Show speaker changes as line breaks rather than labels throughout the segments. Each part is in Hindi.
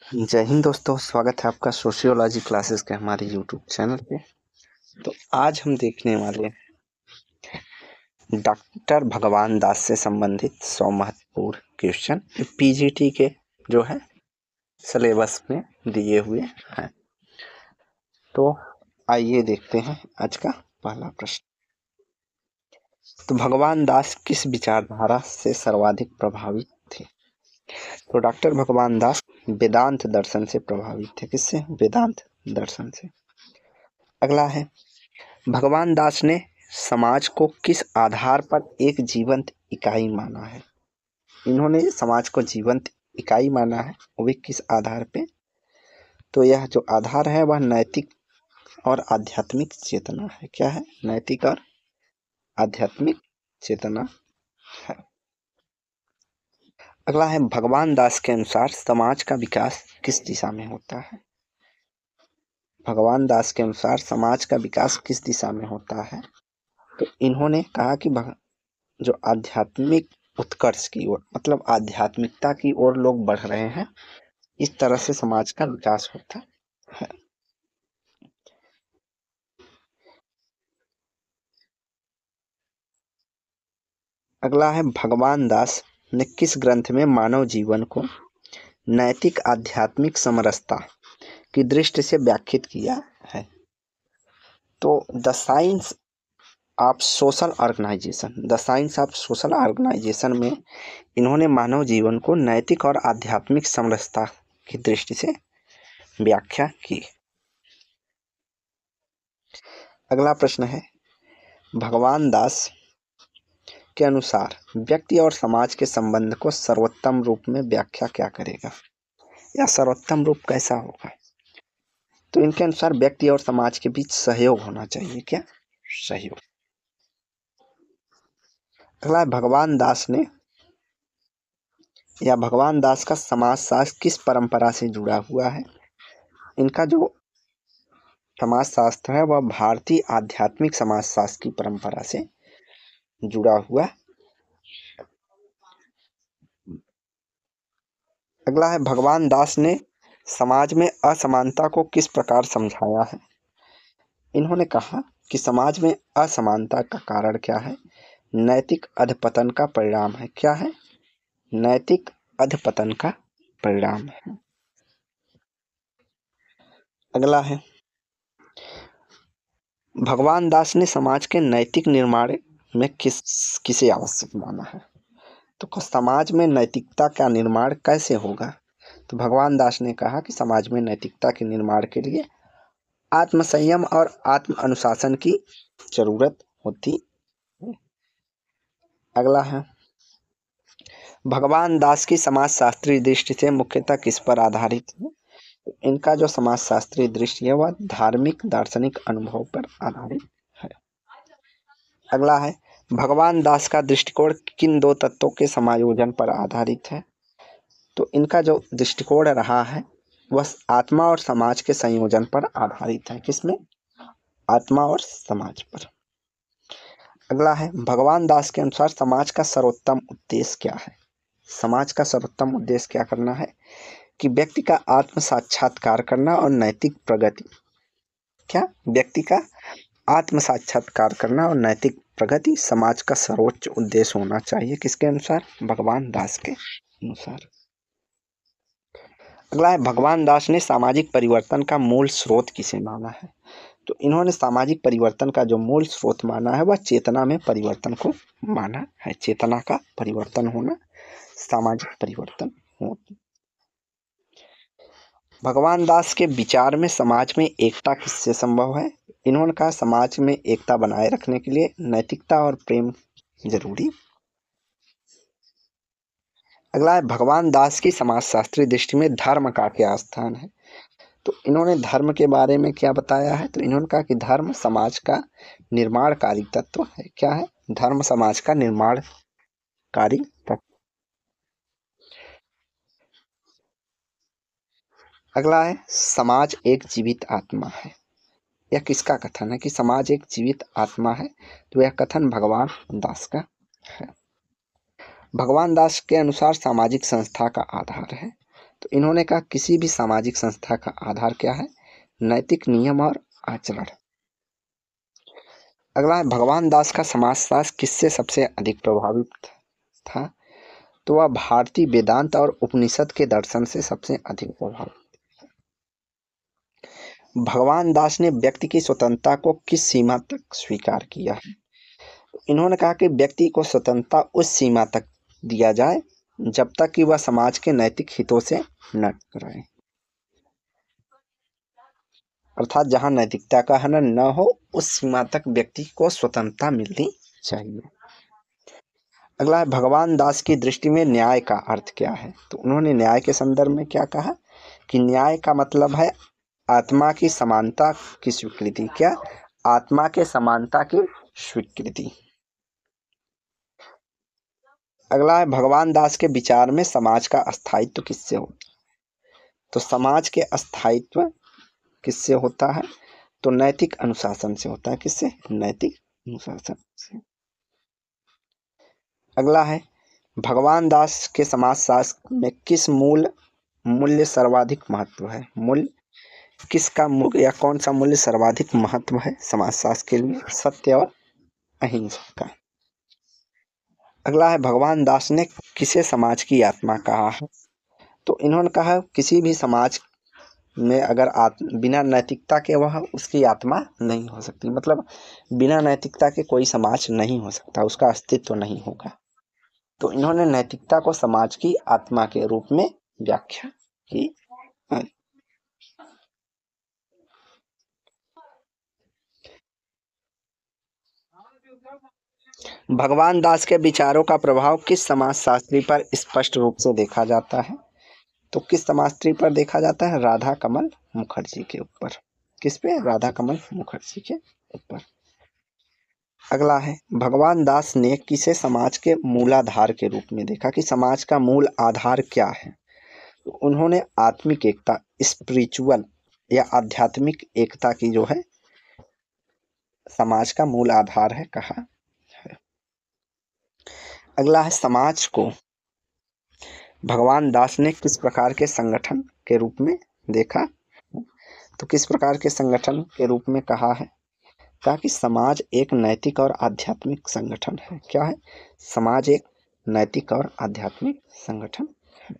जय हिंद दोस्तों, स्वागत है आपका सोशियोलॉजी क्लासेस के हमारे यूट्यूब चैनल पे। तो आज हम देखने वाले डॉक्टर भगवान दास से संबंधित 100 महत्वपूर्ण क्वेश्चन पीजीटी के जो है सिलेबस में दिए हुए हैं। तो आइए देखते हैं आज का पहला प्रश्न। तो भगवान दास किस विचारधारा से सर्वाधिक प्रभावित थे? तो डॉक्टर भगवान दास वेदांत दर्शन से प्रभावित थे। किससे? वेदांत दर्शन से। अगला है, भगवान दास ने समाज को किस आधार पर एक जीवंत इकाई माना है? इन्होंने समाज को जीवंत इकाई माना है, वो भी किस आधार पे? तो यह जो आधार है वह नैतिक और आध्यात्मिक चेतना है। क्या है? नैतिक और आध्यात्मिक चेतना है। अगला है, भगवान दास के अनुसार समाज का विकास किस दिशा में होता है? भगवान दास के अनुसार समाज का विकास किस दिशा में होता है? तो इन्होंने कहा कि जो आध्यात्मिक उत्कर्ष की ओर, मतलब आध्यात्मिकता की ओर लोग बढ़ रहे हैं, इस तरह से समाज का विकास होता है। अगला है, भगवान दास ने किस ग्रंथ में मानव जीवन को नैतिक आध्यात्मिक समरसता की दृष्टि से व्याख्यात किया है? तो the science of social organization में इन्होंने मानव जीवन को नैतिक और आध्यात्मिक समरसता की दृष्टि से व्याख्या की। अगला प्रश्न है, भगवान दास के अनुसार व्यक्ति और समाज के संबंध को सर्वोत्तम रूप में व्याख्या क्या करेगा, या सर्वोत्तम रूप कैसा होगा? तो इनके अनुसार व्यक्ति और समाज के बीच सहयोग होना चाहिए। क्या? सहयोग। अगला है, भगवान दास का समाजशास्त्र किस परंपरा से जुड़ा हुआ है? इनका जो समाजशास्त्र है वह भारतीय आध्यात्मिक समाजशास्त्र की परंपरा से जुड़ा हुआ। अगला है, भगवान दास ने समाज में असमानता को किस प्रकार समझाया है? इन्होंने कहा कि समाज में असमानता का कारण क्या है? नैतिक अधपतन का परिणाम है। क्या है? नैतिक अधपतन का परिणाम है। अगला है, भगवान दास ने समाज के नैतिक निर्माण में किसे आवश्यक माना है? तो समाज में नैतिकता का निर्माण कैसे होगा? तो भगवान दास ने कहा कि समाज में नैतिकता के निर्माण के लिए आत्मसंयम और आत्म अनुशासन की जरूरत होती है। अगला है, भगवान दास की समाजशास्त्रीय दृष्टि से मुख्यतः किस पर आधारित है? इनका जो समाजशास्त्रीय दृष्टि है वह धार्मिक दार्शनिक अनुभव पर आधारित है। अगला है, भगवान दास का दृष्टिकोण किन दो तत्वों के समायोजन पर आधारित है? तो इनका जो दृष्टिकोण रहा है वह आत्मा और समाज के संयोजन पर आधारित है। किसमें? आत्मा और समाज पर। अगला है, भगवान दास के अनुसार समाज का सर्वोत्तम उद्देश्य क्या है? समाज का सर्वोत्तम उद्देश्य क्या करना है? कि व्यक्ति का आत्म साक्षात्कार करना और नैतिक प्रगति। क्या? व्यक्ति का आत्म साक्षात्कार करना और नैतिक प्रगति समाज का सर्वोच्च उद्देश्य होना चाहिए। किसके अनुसार? भगवान दास के अनुसार। अगला है, भगवान दास ने सामाजिक परिवर्तन का मूल स्रोत किसे माना है? तो इन्होंने सामाजिक परिवर्तन का जो मूल स्रोत माना है वह चेतना में परिवर्तन को माना है। चेतना का परिवर्तन होना सामाजिक परिवर्तन हो। भगवान दास के विचार में समाज में एकता किससे संभव है? इन्होंने कहा समाज में एकता बनाए रखने के लिए नैतिकता और प्रेम जरूरी। अगला है, भगवान दास की समाजशास्त्रीय दृष्टि में धर्म का क्या स्थान है? तो इन्होंने धर्म के बारे में क्या बताया है? तो इन्होंने कहा कि धर्म समाज का निर्माणकारी तत्व है। क्या है? धर्म समाज का निर्माणकारी तत्व। अगला है, समाज एक जीवित आत्मा है। यह किसका कथन है कि समाज एक जीवित आत्मा है? तो यह कथन भगवान दास का है। भगवान दास के अनुसार सामाजिक संस्था का आधार है। तो इन्होंने कहा किसी भी सामाजिक संस्था का आधार क्या है? नैतिक नियम और आचरण। अगला है भगवान दास का समाजशास्त्र किससे सबसे अधिक प्रभावित था? तो वह भारतीय वेदांत और उपनिषद के दर्शन से सबसे अधिक प्रभावित। भगवान दास ने व्यक्ति की स्वतंत्रता को किस सीमा तक स्वीकार किया है? इन्होंने कहा कि व्यक्ति को स्वतंत्रता उस सीमा तक दिया जाए जब तक कि वह समाज के नैतिक हितों से न टकराए, अर्थात जहां नैतिकता का हनन न हो उस सीमा तक व्यक्ति को स्वतंत्रता मिलनी चाहिए। अगला है भगवान दास की दृष्टि में न्याय का अर्थ क्या है? तो उन्होंने न्याय के संदर्भ में क्या कहा कि न्याय का मतलब है आत्मा की समानता की स्वीकृति। क्या? आत्मा के समानता की स्वीकृति। अगला है भगवान दास के विचार में समाज का स्थायित्व किससे होता है? तो समाज के स्थायित्व किससे होता है? तो नैतिक अनुशासन से होता है। किससे? नैतिक अनुशासन से। अगला है भगवान दास के समाजशास्त्र में किस मूल्य सर्वाधिक महत्व है? मूल्य किसका मूल्य या कौन सा मूल्य सर्वाधिक महत्व है समाजशास्त्र के लिए? सत्य और अहिंसा का। अगला है भगवान दास ने किसे समाज की आत्मा कहा है? तो इन्होंने कहा किसी भी समाज में अगर बिना नैतिकता के वह उसकी आत्मा नहीं हो सकती, मतलब बिना नैतिकता के कोई समाज नहीं हो सकता, उसका अस्तित्व नहीं होगा। तो इन्होंने नैतिकता को समाज की आत्मा के रूप में व्याख्या की है। भगवान दास के विचारों का प्रभाव किस समाजशास्त्री पर स्पष्ट रूप से देखा जाता है? तो किस समाजशास्त्री पर देखा जाता है? राधा कमल मुखर्जी के ऊपर। किस पे? राधा कमल मुखर्जी के ऊपर। अगला है भगवान दास ने किसे समाज के मूलाधार के रूप में देखा कि समाज का मूल आधार क्या है? तो उन्होंने आत्मिक एकता, स्पिरिचुअल या आध्यात्मिक एकता की जो है समाज का मूल आधार है कहा है। अगला है समाज को भगवान दास ने किस प्रकार के संगठन के रूप में देखा? तो किस प्रकार के संगठन के रूप में कहा है? कहा कि समाज एक नैतिक और आध्यात्मिक संगठन है। क्या है? समाज एक नैतिक और आध्यात्मिक संगठन है।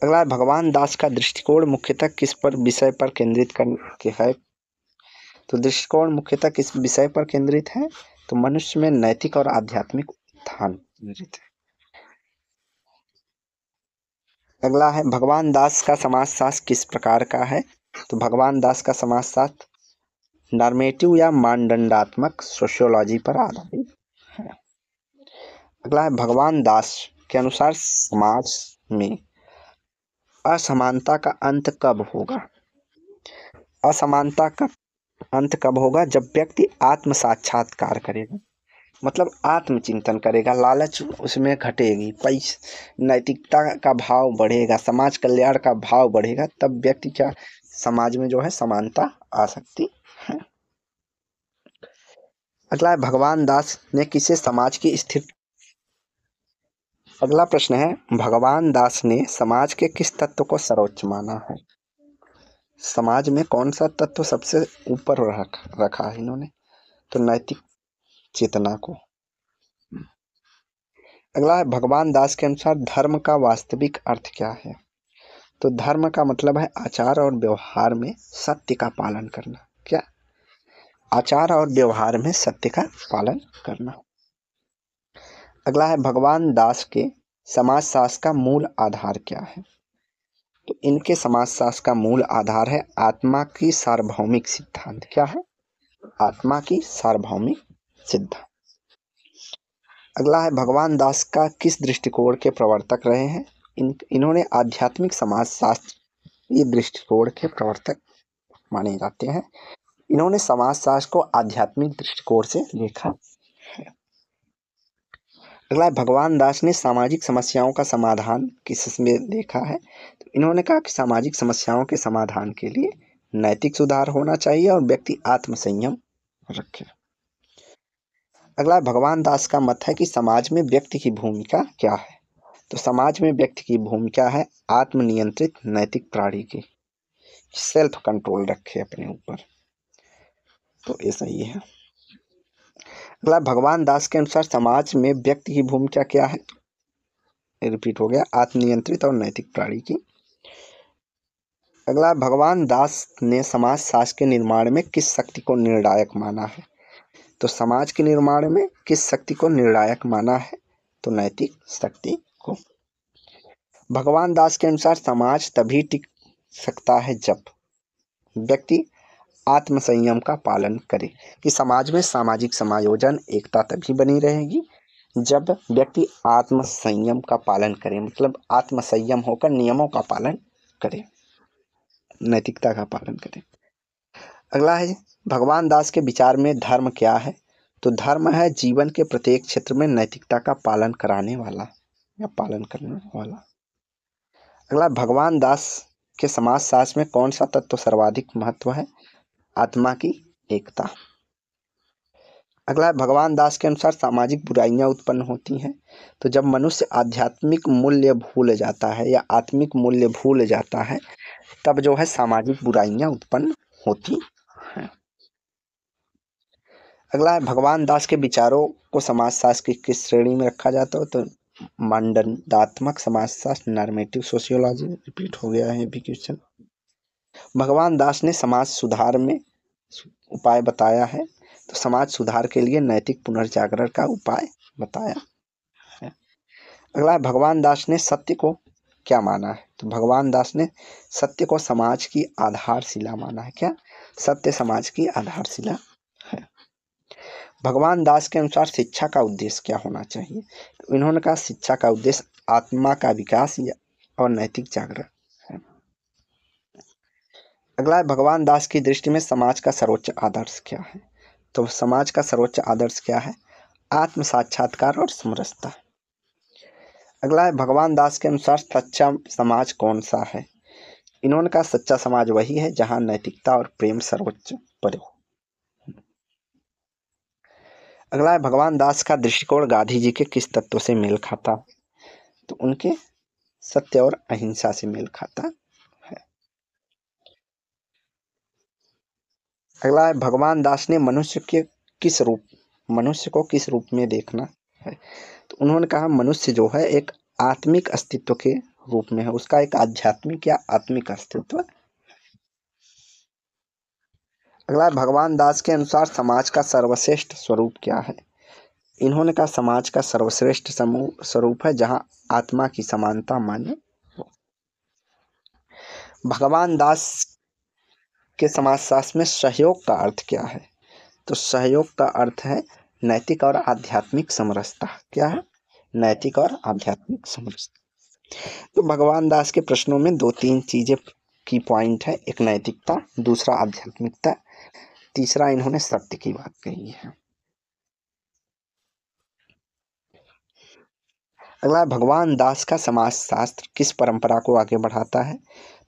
अगला भगवान दास का दृष्टिकोण मुख्यतः किस पर विषय पर केंद्रित करके है? तो दृष्टिकोण मुख्यतः किस विषय पर केंद्रित है? तो मनुष्य में नैतिक और आध्यात्मिक उत्थान केंद्रित है। अगला है भगवान दास का समाजशास्त्र किस प्रकार का है? तो भगवान दास का समाजशास्त्र नॉर्मेटिव या मानदंडात्मक सोशियोलॉजी पर आधारित है। अगला है भगवान दास के अनुसार समाज में असमानता का अंत कब होगा? असमानता का अंत कब होगा? जब व्यक्ति आत्म साक्षात्कार करेगा, मतलब आत्मचिंतन करेगा, लालच उसमें घटेगी, नैतिकता का भाव बढ़ेगा, समाज कल्याण का भाव बढ़ेगा, तब व्यक्ति क्या समाज में जो है समानता आ सकती है। अगला है भगवान दास ने किसे समाज की स्थिति। अगला प्रश्न है भगवान दास ने समाज के किस तत्व को सर्वोच्च माना है? समाज में कौन सा तत्व सबसे ऊपर रखा है इन्होंने? तो नैतिक चेतना को। अगला है भगवान दास के अनुसार धर्म का वास्तविक अर्थ क्या है? तो धर्म का मतलब है आचार और व्यवहार में सत्य का पालन करना। क्या? आचार और व्यवहार में सत्य का पालन करना। अगला है भगवान दास के समाजशास्त्र का मूल आधार क्या है? तो इनके समाजशास्त्र का मूल आधार है आत्मा की सार्वभौमिक सिद्धांत। क्या है? आत्मा की सार्वभौमिक सिद्धांत। अगला है भगवान दास का किस दृष्टिकोण के प्रवर्तक रहे हैं? इन्होंने आध्यात्मिक समाजशास्त्र ये दृष्टिकोण के प्रवर्तक माने जाते हैं। इन्होंने समाजशास्त्र को आध्यात्मिक दृष्टिकोण से देखा है। अगला है भगवान दास ने सामाजिक समस्याओं का समाधान किसमें देखा है? तो इन्होंने कहा कि सामाजिक समस्याओं के समाधान के लिए नैतिक सुधार होना चाहिए और व्यक्ति आत्मसंयम रखे। अगला भगवान दास का मत है कि समाज में व्यक्ति की भूमिका क्या है? तो समाज में व्यक्ति की भूमिका है आत्मनियंत्रित नैतिक प्राणी की, सेल्फ कंट्रोल रखे अपने ऊपर। तो ये सही है। अगला, भगवान दास के अनुसार समाज में व्यक्ति की भूमिका क्या है? रिपीट हो गया, आत्मनियंत्रित और नैतिक प्राणी की। अगला, भगवान दास ने समाज शास्त्र के निर्माण में किस शक्ति को निर्णायक माना है? तो समाज के निर्माण में किस शक्ति को निर्णायक माना है? तो नैतिक शक्ति को। भगवान दास के अनुसार समाज तभी टिक सकता है जब व्यक्ति आत्मसंयम का पालन करे, कि समाज में सामाजिक समायोजन एकता तभी बनी रहेगी जब व्यक्ति आत्मसंयम का पालन करे, मतलब आत्मसंयम होकर नियमों का पालन करे, नैतिकता का पालन करे। अगला है, भगवान दास के विचार में धर्म क्या है? तो धर्म है जीवन के प्रत्येक क्षेत्र में नैतिकता का पालन कराने वाला या पालन करने वाला। अगला, भगवान दास के समाजशास्त्र में कौन सा तत्व सर्वाधिक महत्व है? आत्मा की एकता। अगला, भगवान दास के अनुसार सामाजिक बुराइयां उत्पन्न होती हैं तो जब मनुष्य आध्यात्मिक मूल्य भूल जाता है या आत्मिक मूल्य भूल जाता है, तब जो है सामाजिक बुराइयां उत्पन्न होती हैं। अगला है, भगवान दास के विचारों को समाजशास्त्र की किस श्रेणी में रखा जाता है? तो मानदंडात्मक समाजशास्त्र, नॉर्मेटिव सोशियोलॉजी। रिपीट हो गया है भी क्वेश्चन। भगवान दास ने समाज सुधार में उपाय बताया है तो समाज सुधार के लिए नैतिक पुनर्जागरण का उपाय बताया है। अगला, भगवान दास ने सत्य को क्या माना है? तो भगवान दास ने सत्य को समाज की आधारशिला माना है। क्या? सत्य समाज की आधारशिला है। भगवान दास के अनुसार शिक्षा का उद्देश्य क्या होना चाहिए? तो इन्होंने कहा शिक्षा का उद्देश्य आत्मा का विकास और नैतिक जागरण है। अगला है, भगवान दास की दृष्टि में समाज का सर्वोच्च आदर्श क्या है? तो समाज का सर्वोच्च आदर्श क्या है? आत्म साक्षात्कार और समरसता। अगला है, भगवान दास के अनुसार सच्चा समाज कौन सा है? इन्होंने कहा सच्चा समाज वही है जहां नैतिकता और प्रेम सर्वोच्च पर हो। अगला है, भगवान दास का दृष्टिकोण गांधी जी के किस तत्व से मेल खाता? तो उनके सत्य और अहिंसा से मेल खाता है। अगला है, भगवान दास ने मनुष्य को किस रूप में देखना है? तो उन्होंने कहा मनुष्य जो है एक आत्मिक अस्तित्व के रूप में है, उसका एक आध्यात्मिक या आत्मिक अस्तित्व। अगला है, भगवान दास के अनुसार समाज का सर्वश्रेष्ठ स्वरूप क्या है? इन्होंने कहा समाज का सर्वश्रेष्ठ स्वरूप है जहां आत्मा की समानता मान्य हो। भगवान दास के समाजशास्त्र में सहयोग का अर्थ क्या है? तो सहयोग का अर्थ है नैतिक और आध्यात्मिक समरसता। क्या है? नैतिक और आध्यात्मिक समरसता। तो भगवान दास के प्रश्नों में 2-3 चीजें की पॉइंट है, एक नैतिकता, दूसरा आध्यात्मिकता, तीसरा इन्होंने सत्य की बात कही है। अगला, भगवान दास का समाजशास्त्र किस परंपरा को आगे बढ़ाता है?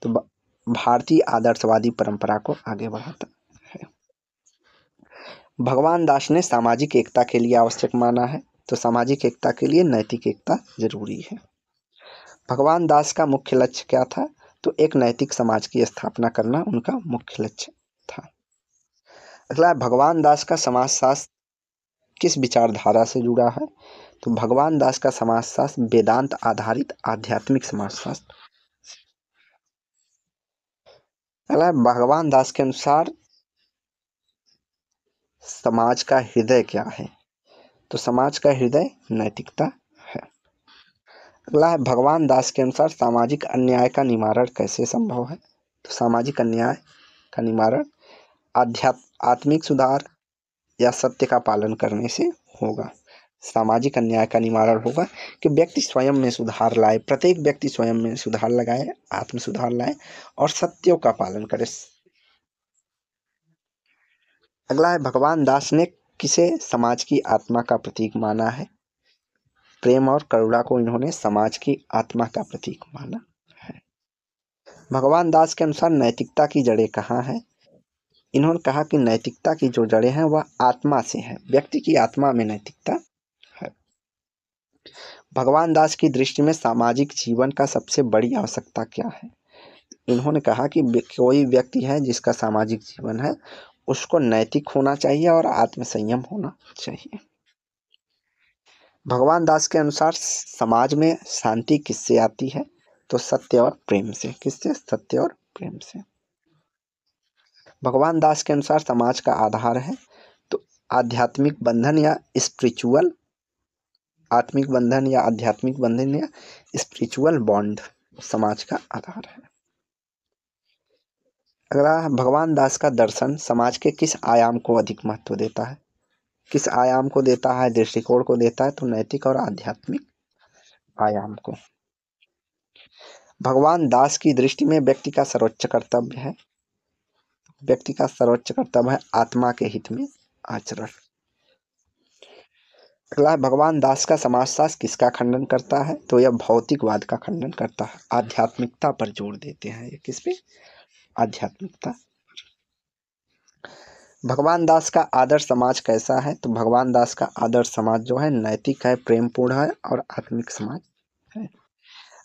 तो भारतीय आदर्शवादी परंपरा को आगे बढ़ाता है। भगवान दास ने सामाजिक एकता के लिए आवश्यक माना है तो सामाजिक एकता के लिए नैतिक एकता जरूरी है। भगवान दास का मुख्य लक्ष्य क्या था? तो एक नैतिक समाज की स्थापना करना उनका मुख्य लक्ष्य था। अगला, भगवान दास का समाजशास्त्र किस विचारधारा से जुड़ा है? तो भगवान दास का समाजशास्त्र वेदांत आधारित आध्यात्मिक समाजशास्त्र। अगला, भगवान दास के अनुसार समाज का हृदय क्या है? तो समाज का हृदय नैतिकता है। अगला है, भगवान दास के अनुसार सामाजिक अन्याय का निवारण कैसे संभव है? तो सामाजिक अन्याय का निवारण आत्मिक सुधार या सत्य का पालन करने से होगा। सामाजिक अन्याय का निवारण होगा कि व्यक्ति स्वयं में सुधार लाए, प्रत्येक व्यक्ति स्वयं में सुधार लगाए, आत्म सुधार लाए और सत्यों का पालन करे। अगला है, भगवान दास ने किसे समाज की आत्मा का प्रतीक माना है? प्रेम और करुणा को इन्होंने समाज की आत्मा का प्रतीक माना है। भगवान दास के अनुसार नैतिकता की जड़ें कहाँ हैं? इन्होंने कहा कि नैतिकता की जो जड़ें हैं वह आत्मा से है, व्यक्ति की आत्मा में नैतिकता है। भगवान दास की दृष्टि में सामाजिक जीवन का सबसे बड़ी आवश्यकता क्या है? इन्होंने कहा कि कोई व्यक्ति है जिसका सामाजिक जीवन है, उसको नैतिक होना चाहिए और आत्मसंयम होना चाहिए। भगवान दास के अनुसार समाज में शांति किससे आती है? तो सत्य और प्रेम से। किससे? सत्य और प्रेम से। भगवान दास के अनुसार समाज का आधार है तो आध्यात्मिक बंधन या स्पिरिचुअल, आत्मिक बंधन या आध्यात्मिक बंधन या स्पिरिचुअल बॉन्ड समाज का आधार है। अगला, भगवान दास का दर्शन समाज के किस आयाम को अधिक महत्व देता है? किस आयाम को देता है, दृष्टिकोण को देता है? तो नैतिक और आध्यात्मिक आयाम को। भगवान दास की दृष्टि में व्यक्ति का सर्वोच्च कर्तव्य है, व्यक्ति का सर्वोच्च कर्तव्य है आत्मा के हित में आचरण। अगला, भगवान दास का समाजशास्त्र किसका खंडन करता है? तो यह भौतिकवाद का खंडन करता है, आध्यात्मिकता पर जोर देते हैं। ये किस पे? आध्यात्मिकता। भगवान दास का आदर्श समाज कैसा है? तो भगवान दास का आदर्श समाज जो है नैतिक है, प्रेमपूर्ण है और आत्मिक समाज है।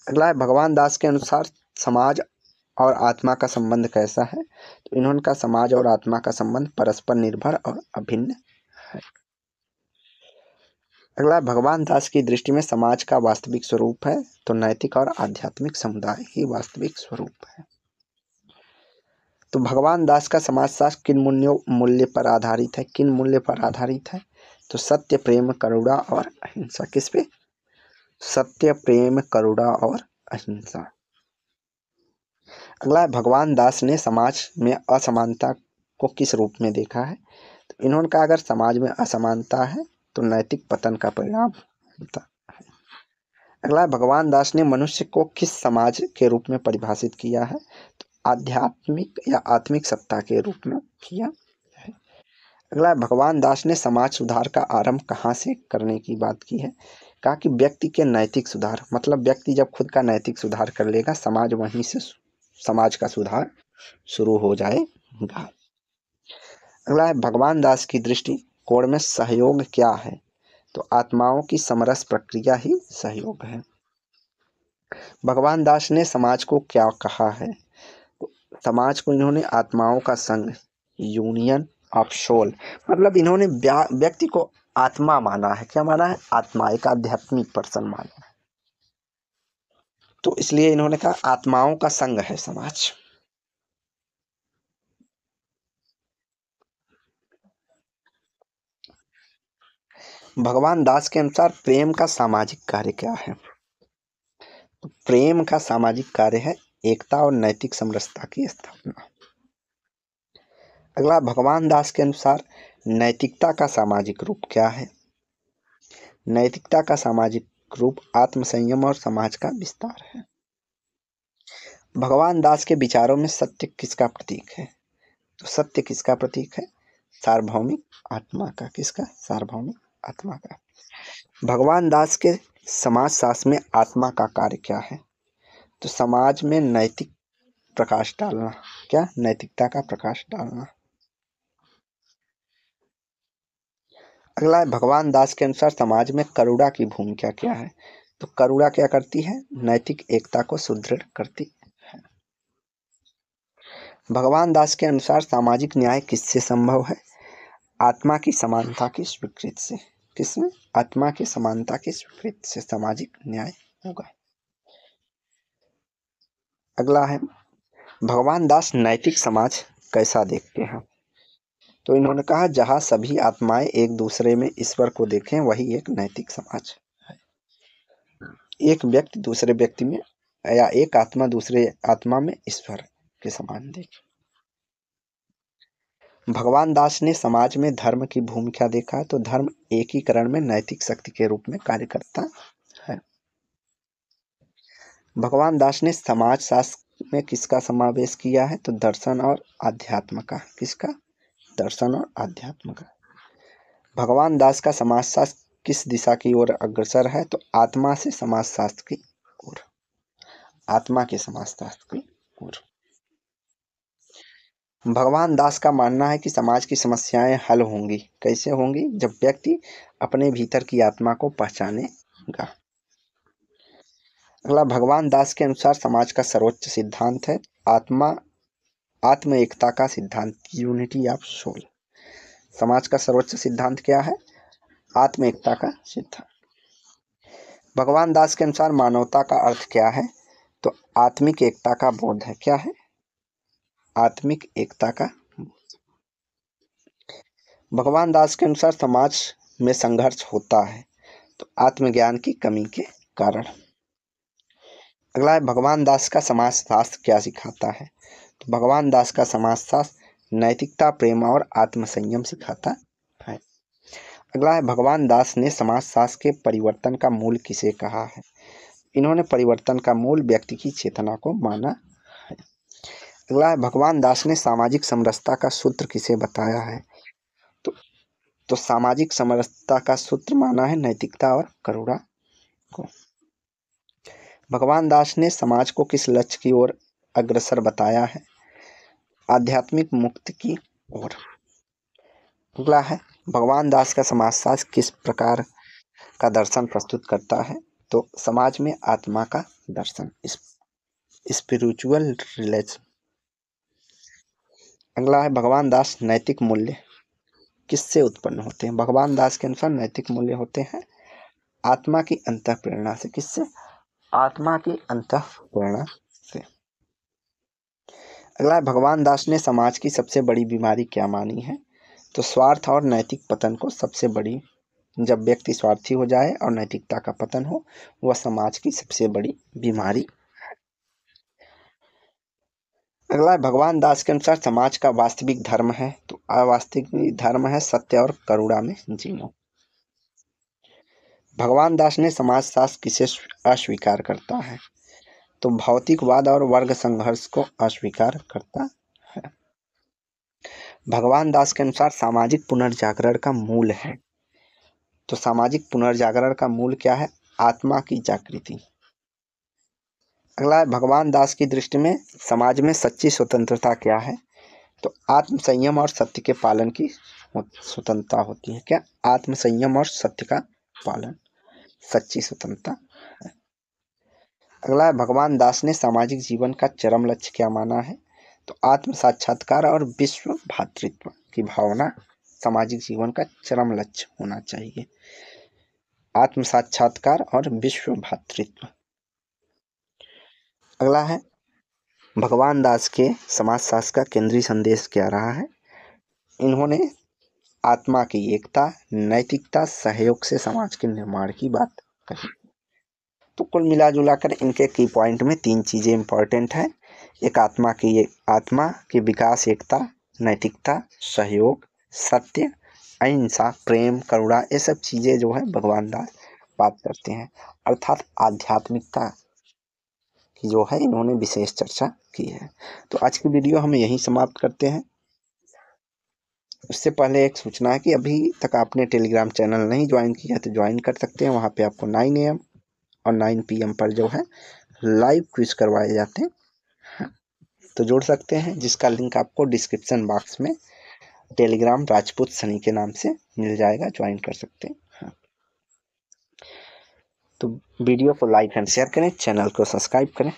अगला है, भगवान दास के अनुसार समाज और आत्मा का संबंध कैसा है? तो इन्होंने का समाज और आत्मा का संबंध परस्पर निर्भर और अभिन्न है। अगला, भगवान दास की दृष्टि में समाज का वास्तविक स्वरूप है तो नैतिक और आध्यात्मिक समुदाय ही वास्तविक स्वरूप है। तो भगवान दास का समाजशास्त्र किन मूल्य पर आधारित है? किन मूल्य पर आधारित है? तो सत्य, प्रेम, करुणा और अहिंसा। किस पे? सत्य, प्रेम, करुणा और अहिंसा। अगला है, भगवान दास ने समाज में असमानता को किस रूप में देखा है? तो इन्होंने कहा अगर समाज में असमानता है तो नैतिक पतन का परिणाम होता है। अगला है, भगवान दास ने मनुष्य को किस समाज के रूप में परिभाषित किया है? तो आध्यात्मिक या आत्मिक सत्ता के रूप में किया है। अगला है, भगवान दास ने समाज सुधार का आरंभ कहाँ से करने की बात की है? कहा कि व्यक्ति के नैतिक सुधार, मतलब व्यक्ति जब खुद का नैतिक सुधार कर लेगा समाज वहीं से समाज का सुधार शुरू हो जाएगा। अगला है, भगवान दास की दृष्टि कोण में सहयोग क्या है? तो आत्माओं की समरस प्रक्रिया ही सहयोग है। भगवान दास ने समाज को क्या कहा है? तो समाज को इन्होंने आत्माओं का संघ, यूनियन ऑफ सोल, मतलब इन्होंने व्यक्ति को आत्मा माना है। क्या माना है? आत्मा, एक आध्यात्मिक पर्सन माना है। तो इसलिए इन्होंने कहा आत्माओं का संघ है समाज। भगवान दास के अनुसार प्रेम का सामाजिक कार्य क्या है? तो प्रेम का सामाजिक कार्य है एकता और नैतिक समरसता की स्थापना। अगला, भगवान दास के अनुसार नैतिकता का सामाजिक रूप क्या है? नैतिकता का सामाजिक रूप आत्मसंयम और समाज का विस्तार है। भगवान दास के विचारों में सत्य किसका प्रतीक है? तो सत्य किसका प्रतीक है? सार्वभौमिक आत्मा का। किसका? सार्वभौमिक आत्मा का। भगवान दास के समाज शास्त्र में आत्मा का कार्य क्या है? तो समाज में नैतिक प्रकाश डालना। क्या? नैतिकता का प्रकाश डालना। अगला है, भगवान दास के अनुसार समाज में करुणा की भूमिका क्या है? तो करुणा क्या करती है? नैतिक एकता को सुदृढ़ करती है। भगवान दास के अनुसार सामाजिक न्याय किससे संभव है? आत्मा की समानता की स्वीकृति से। किसमें? आत्मा की समानता की स्वीकृति से सामाजिक न्याय होगा। अगला है, भगवान दास नैतिक समाज कैसा देखते हैं? तो इन्होंने कहा जहाँ सभी आत्माएं एक दूसरे में ईश्वर को देखें वही एक नैतिक समाज है। एक व्यक्ति दूसरे व्यक्ति में या एक आत्मा दूसरे आत्मा में ईश्वर के समान देखे। भगवान दास ने समाज में धर्म की भूमिका देखा तो धर्म एकीकरण में नैतिक शक्ति के रूप में कार्य करता है। भगवान दास ने समाज शास्त्र में किसका समावेश किया है? तो दर्शन और अध्यात्म का। किसका? दर्शन और अध्यात्म का। भगवान दास का समाजशास्त्र किस दिशा की ओर अग्रसर है? तो आत्मा से समाजशास्त्र की ओर। आत्मा के समाजशास्त्र की ओर। भगवान दास का मानना है कि समाज की समस्याएं हल होंगी। कैसे होंगी? जब व्यक्ति अपने भीतर की आत्मा को पहचानेगा। अगला, भगवान दास के अनुसार समाज का सर्वोच्च सिद्धांत है आत्म एकता का सिद्धांत, यूनिटी ऑफ सोल। समाज का सर्वोच्च सिद्धांत क्या है? आत्म एकता का सिद्धांत। भगवान दास के अनुसार मानवता का अर्थ क्या है? तो आत्मिक एकता का बोध है। क्या है? आत्मिक एकता का। भगवान दास के अनुसार समाज में संघर्ष होता है तो आत्मज्ञान की कमी के कारण। अगला है, भगवान दास का समाज शास्त्र क्या सिखाता है? तो भगवान दास का समाज शास्त्र नैतिकता, प्रेम और आत्मसंयम सिखाता है। अगला है, भगवान दास ने समाज शास्त्र के परिवर्तन का मूल किसे कहा है? इन्होंने परिवर्तन का मूल व्यक्ति की चेतना को माना है। अगला है, भगवान दास ने सामाजिक समरसता का सूत्र किसे बताया है? तो सामाजिक समरसता का सूत्र माना है नैतिकता और करुणा को। भगवान दास ने समाज को किस लक्ष्य की ओर अग्रसर बताया है? आध्यात्मिक मुक्ति की ओर। अगला है, भगवान दास का समाजशास्त्र किस प्रकार का दर्शन प्रस्तुत करता है? तो समाज में आत्मा का दर्शन, स्पिरिचुअल रिलेशन। अगला है, भगवान दास नैतिक मूल्य किससे उत्पन्न होते हैं? भगवान दास के अनुसार नैतिक मूल्य होते हैं आत्मा की अंतःप्रेरणा से। किससे? आत्मा की अंतःप्रेरणा से। अगला है, भगवान दास ने समाज की सबसे बड़ी बीमारी क्या मानी है? तो स्वार्थ और नैतिक पतन को सबसे बड़ी, जब व्यक्ति स्वार्थी हो जाए और नैतिकता का पतन हो, वह समाज की सबसे बड़ी बीमारी। अगला है, भगवान दास के अनुसार समाज का वास्तविक धर्म है? तो अवास्तविक धर्म है सत्य और करुणा में जीना। भगवान दास ने समाज शास्त्र किसे अस्वीकार करता है? तो भौतिकवाद और वर्ग संघर्ष को अस्वीकार करता है। भगवान दास के अनुसार सामाजिक पुनर्जागरण का मूल है? तो सामाजिक पुनर्जागरण का मूल क्या है? आत्मा की जागृति। अगला है, भगवान दास की दृष्टि में समाज में सच्ची स्वतंत्रता क्या है? तो आत्म संयम और सत्य के पालन की स्वतंत्रता होती है। क्या? आत्म संयम और सत्य का पालन सच्ची स्वतंत्रता है। अगला है, भगवान दास ने सामाजिक जीवन का चरम लक्ष्य क्या माना है? तो आत्म साक्षात्कार और विश्व भातृत्व की भावना सामाजिक जीवन का चरम लक्ष्य होना चाहिए। आत्म साक्षात्कार और विश्व भातृत्व। अगला है, भगवान दास के समाजशास्त्र का केंद्रीय संदेश क्या रहा है? इन्होंने आत्मा की एकता, नैतिकता, सहयोग से समाज के निर्माण की बात कही। तो कुल मिला जुला कर इनके की पॉइंट में 3 चीज़ें इंपॉर्टेंट हैं। एक, आत्मा की विकास, एकता, नैतिकता, सहयोग, सत्य, अहिंसा, प्रेम, करुणा, ये सब चीज़ें जो है भगवान दास बात करते हैं। अर्थात आध्यात्मिकता की जो है इन्होंने विशेष चर्चा की है। तो आज की वीडियो हम यहीं समाप्त करते हैं। उससे पहले एक सूचना है कि अभी तक आपने टेलीग्राम चैनल नहीं ज्वाइन किया है तो ज्वाइन कर सकते हैं। वहाँ पे आपको 9 AM और 9 PM पर जो है लाइव क्विज करवाए जाते हैं, तो जुड़ सकते हैं, जिसका लिंक आपको डिस्क्रिप्शन बॉक्स में टेलीग्राम राजपूत सनी के नाम से मिल जाएगा, ज्वाइन कर सकते हैं। तो वीडियो को लाइक एंड शेयर करें, चैनल को सब्सक्राइब करें।